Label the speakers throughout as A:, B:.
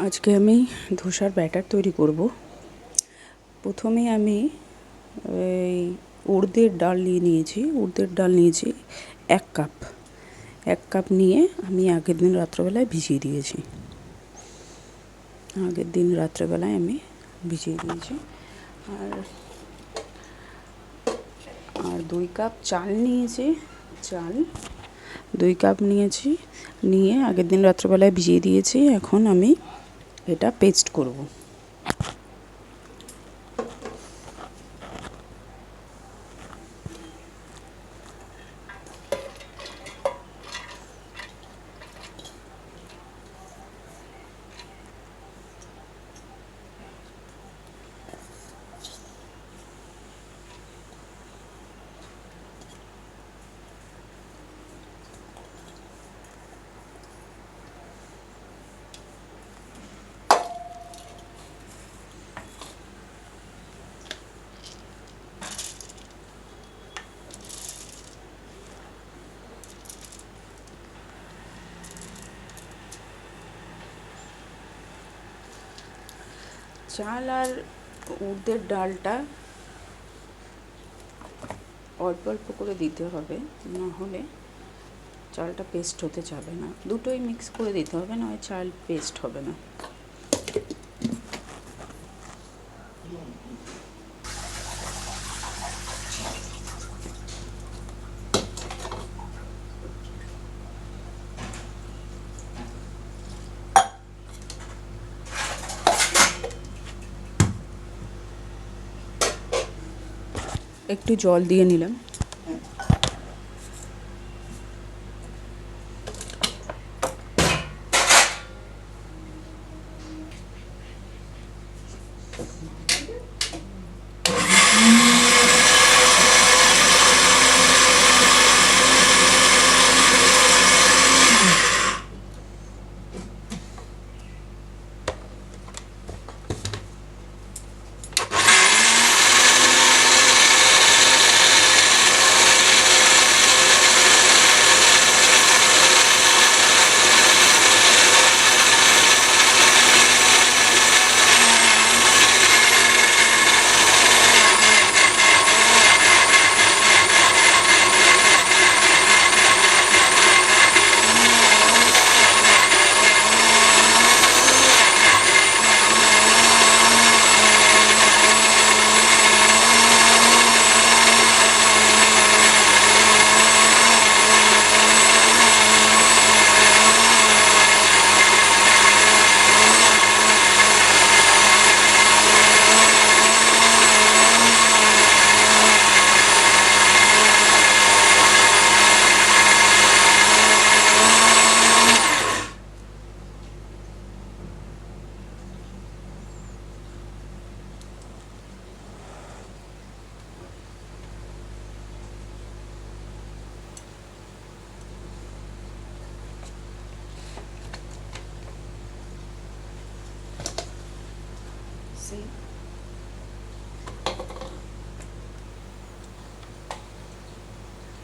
A: আজকে আমি ধোসার ব্যাটার তৈরি করব। প্রথমে আমি এই উড়দের ডাল নিয়েছি 1 কাপ নিয়ে আমি আগের দিন রাত্রেবেলায় ভিজিয়ে দিয়েছি। আর 2 কাপ চাল নিয়েছি। 2 কাপ নিয়ে আগের দিন রাত্রেবেলায় ভিজিয়ে দিয়েছি। এখন আমি এটা পেস্ট করব। চাল আর উড়দের ডালটা অল্প অল্প করে দিতে হবে, না হলে চালটা পেস্ট হতে যাবে না। দুটোই মিক্স করে দিতে হবে, না হয় চাল পেস্ট হবে না। একটু জল দিয়ে নিলাম।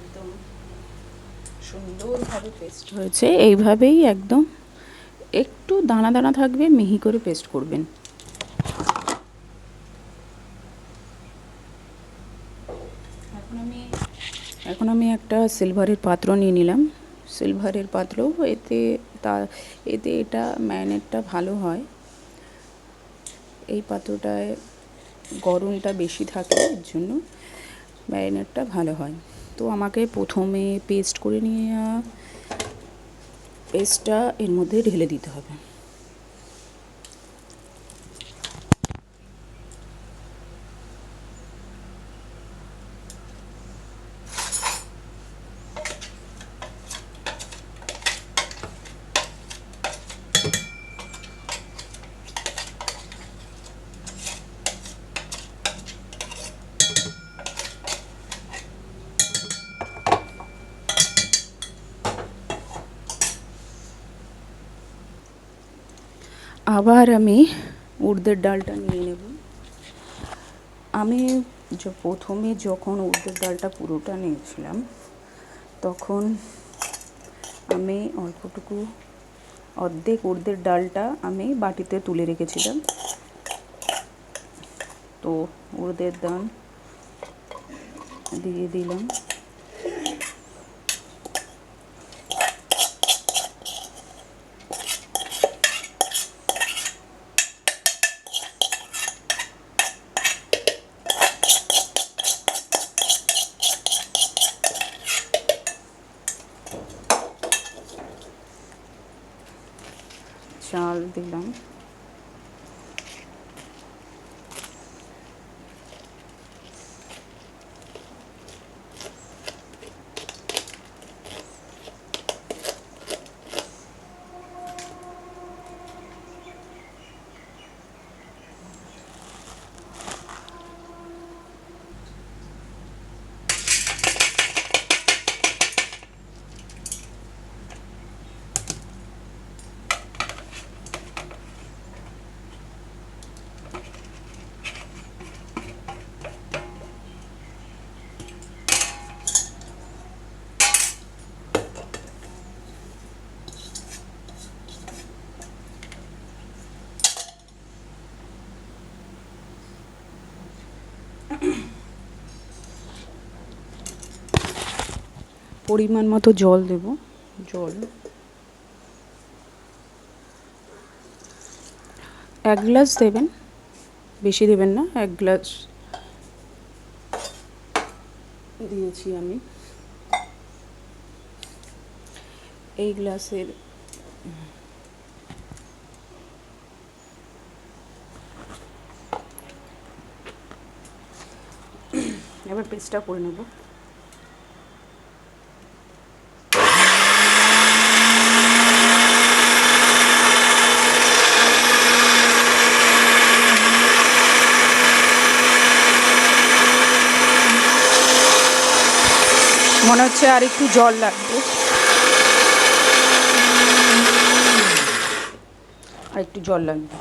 A: একদম সুন্দরভাবে পেস্ট হয়েছে। এইভাবেই একদম একটু দানা দানা থাকবে, মিহি করে পেস্ট করবেন। এখন আমি একটা সিলভারের পাত্র নিয়ে নিলাম। সিলভারের পাত্র, এতে এটা ম্যারিনেটটা ভালো হয়। এই পাত্রটায় গরমটা বেশি থাকে, এর জন্য ম্যারিনেটটা ভালো হয়। তো আমাকে প্রথমে পেস্ট করে নিয়ে পেস্টটা এর মধ্যে ঢেলে দিতে হবে। আবার আমি উড়দের ডালটা নিয়ে নেব। আমি প্রথমে যখন উড়দের ডালটা পুরোটা নিয়েছিলাম, তখন আমি অল্পটুকু অর্ধেক উড়দের ডালটা আমি বাটিতে তুলে রেখেছিলাম, তো উড়দের ডাল দিয়ে দিলাম। চাল দিলাম, পরিমাণ মতো জল দেব। জল 1 গ্লাস দেবেন, বেশি দেবেন না, 1 গ্লাস দিয়েছি আমি। এই গ্লাসের এবার পেস্টটা করে নেব। মনে হচ্ছে আর একটু জল লাগবে, আর একটু জল লাগবে।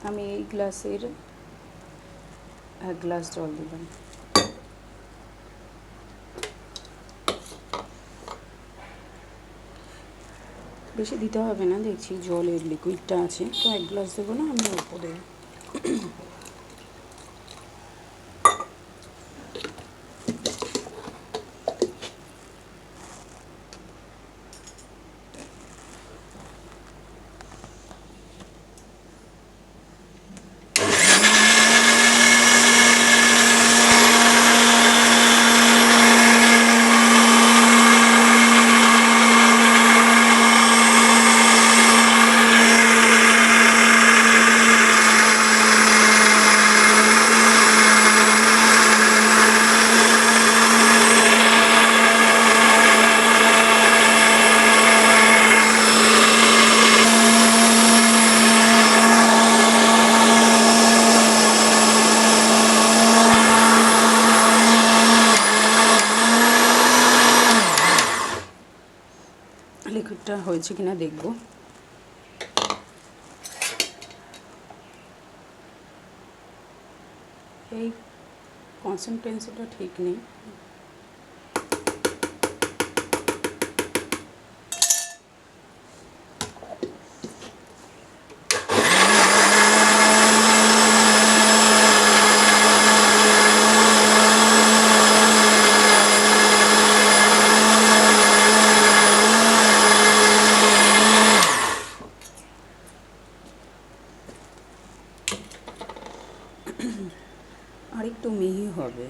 A: আমি এই গ্লাসের 1 গ্লাস জল দিলাম। বেশি দিতে হবে না, দেখছি জলের লিকুইডটা আছে, তো 1 গ্লাস দেবো না, আমি অল্প দেবো। লিকুইডটা হয়েছে কিনা দেখব। এই কনসিস্টেন্সিটা ঠিক নেই, আরেকটু মিহি হবে,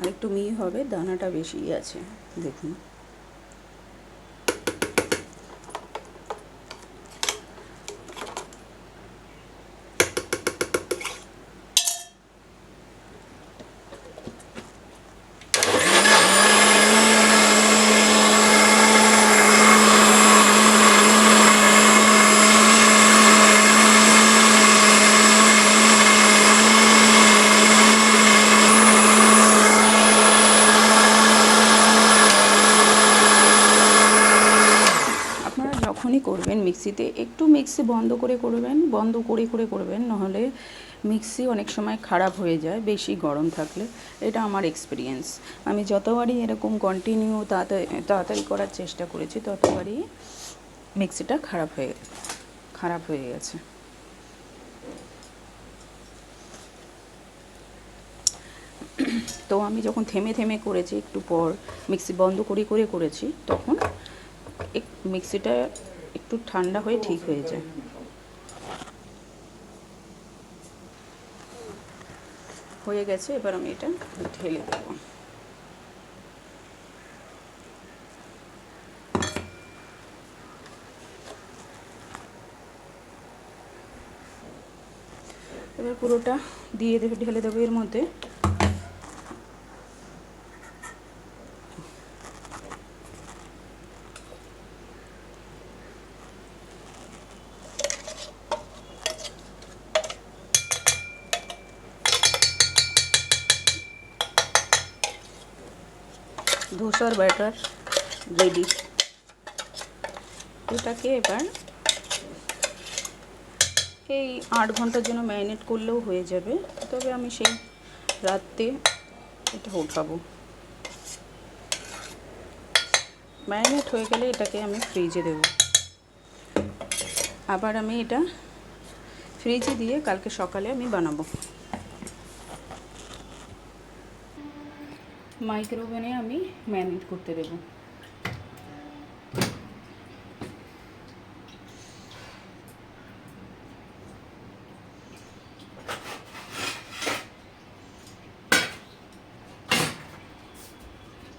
A: আরেকটু মিহি হবে, দানাটা বেশি আছে দেখুন। যখনই করবেন মিক্সিতে একটু মিক্সি বন্ধ করে করবেন, বন্ধ করে করবেন, নাহলে মিক্সি অনেক সময় খারাপ হয়ে যায় বেশি গরম থাকলে। এটা আমার এক্সপিরিয়েন্স। আমি যতবারই এরকম কন্টিনিউ তাড়াতাড়ি করার চেষ্টা করেছি ততবারই মিক্সিটা খারাপ হয়ে গেছে। তো আমি যখন থেমে করেছি, একটু পর মিক্সি বন্ধ করেছি, তখন মিক্সিটা একটু ঠান্ডা হয়ে ঠিক হয়ে যায়। হয়ে গেছে, এবার আমি এটা ঢেলে দেব। এবার পুরোটা ঢেলে দেবো এর মধ্যে। ধোসার ব্যাটার রেডি। এটাকে এবার এই 8 ঘন্টার জন্য ম্যারিনেট করলেও হয়ে যাবে, তবে আমি সেই রাতে এটা উঠাবো। ম্যারিনেট হয়ে গেলে এটাকে আমি ফ্রিজে দেব। আবার আমি এটা ফ্রিজে দিয়ে কালকে সকালে আমি বানাবো। মাইক্রোওভেনে আমি ম্যারিনেট করতে দেবো।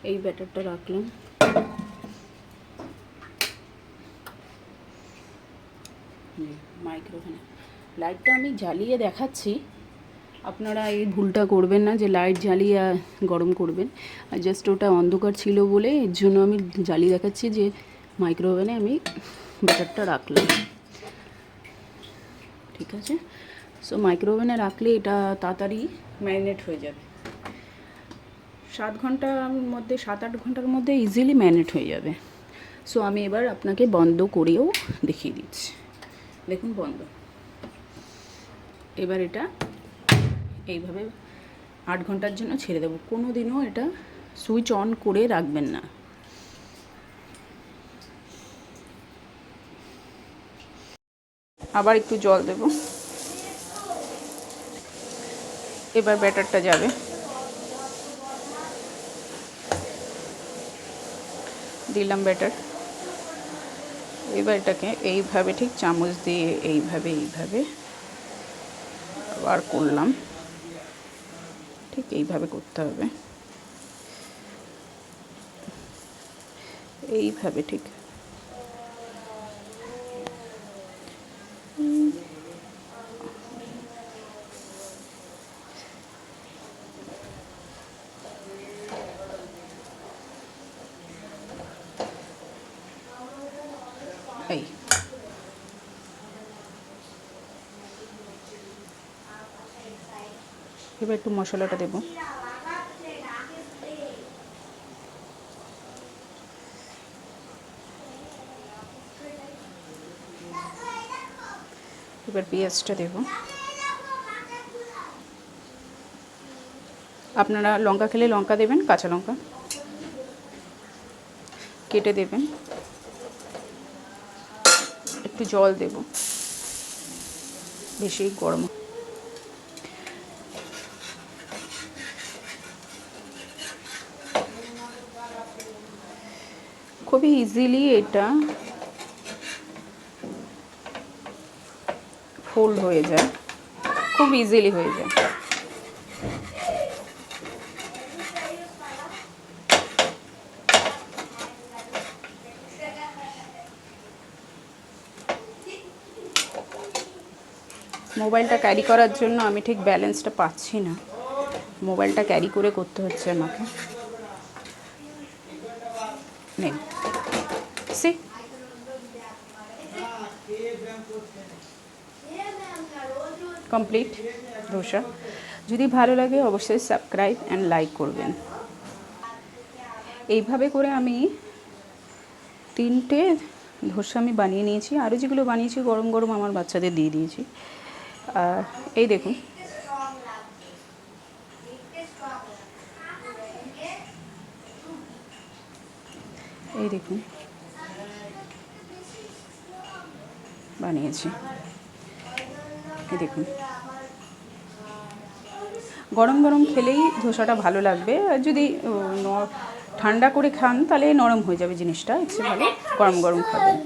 A: এই ব্যাটারটা রাখলাম। মাইক্রোওভেনে লাইটটা আমি জ্বালিয়ে দেখাচ্ছি, আপনারা এই ভুলটা করবেন না যে লাইট জ্বালিয়ে গরম করবেন। আর জাস্ট ওটা অন্ধকার ছিল বলে এর জন্য আমি জ্বালিয়ে দেখাচ্ছি যে মাইক্রোওভেনে আমি ব্যাটারটা রাখলাম। ঠিক আছে, সো মাইক্রোওভেনে রাখলে এটা তাড়াতাড়ি ম্যারিনেট হয়ে যাবে। 7 8 ঘন্টার মধ্যে ইজিলি ম্যারিনেট হয়ে যাবে। সো আমি এবার আপনাকে বন্ধ করেও দেখিয়ে দিচ্ছি। দেখুন বন্ধ। এবার এটা এইভাবে 8 ঘন্টার জন্য ছেড়ে দেবো। কোনো দিনও এটা সুইচ অন করে রাখবেন না। আবার একটু জল দেব। এবার ব্যাটারটা যাবে। দিলাম ব্যাটার। এবার এটাকে এইভাবে ঠিক চামচ দিয়ে এইভাবে আবার করলাম। ঠিক এইভাবে করতে হবে, এইভাবে ঠিক। এই এবার একটু মশলাটা দেব। এবার পেঁয়াজটা দেব। আপনারা লঙ্কা খেলে লঙ্কা দেবেন, কাঁচা লঙ্কা কেটে দেবেন। একটু জল দেব, বেশি গরম। খুবই ইজিলি এটা ফোল্ড হয়ে যায়, খুব ইজিলি হয়ে যায়। মোবাইলটা ক্যারি করার জন্য আমি ঠিক ব্যালেন্সটা পাচ্ছি না, মোবাইলটা ক্যারি করে করতে হচ্ছে আমাকে। নেই সি কমপ্লিট ধোসা। যদি ভালো লাগে অবশ্যই সাবস্ক্রাইব অ্যান্ড লাইক করবেন। এইভাবে করে আমি 3টে ধোসা আমি বানিয়ে নিয়েছি, আরও যেগুলো বানিয়েছি গরম গরম আমার বাচ্চাদের দিয়ে দিয়েছি। আর এই দেখুন, এই দেখুন বানিয়েছি, এই দেখুন। গরম গরম খেলেই ধোসাটা ভালো লাগবে, আর যদি ঠান্ডা করে খান তাহলে নরম হয়ে যাবে জিনিসটা, ইচ্ছে ভালো গরম গরম খাবেন।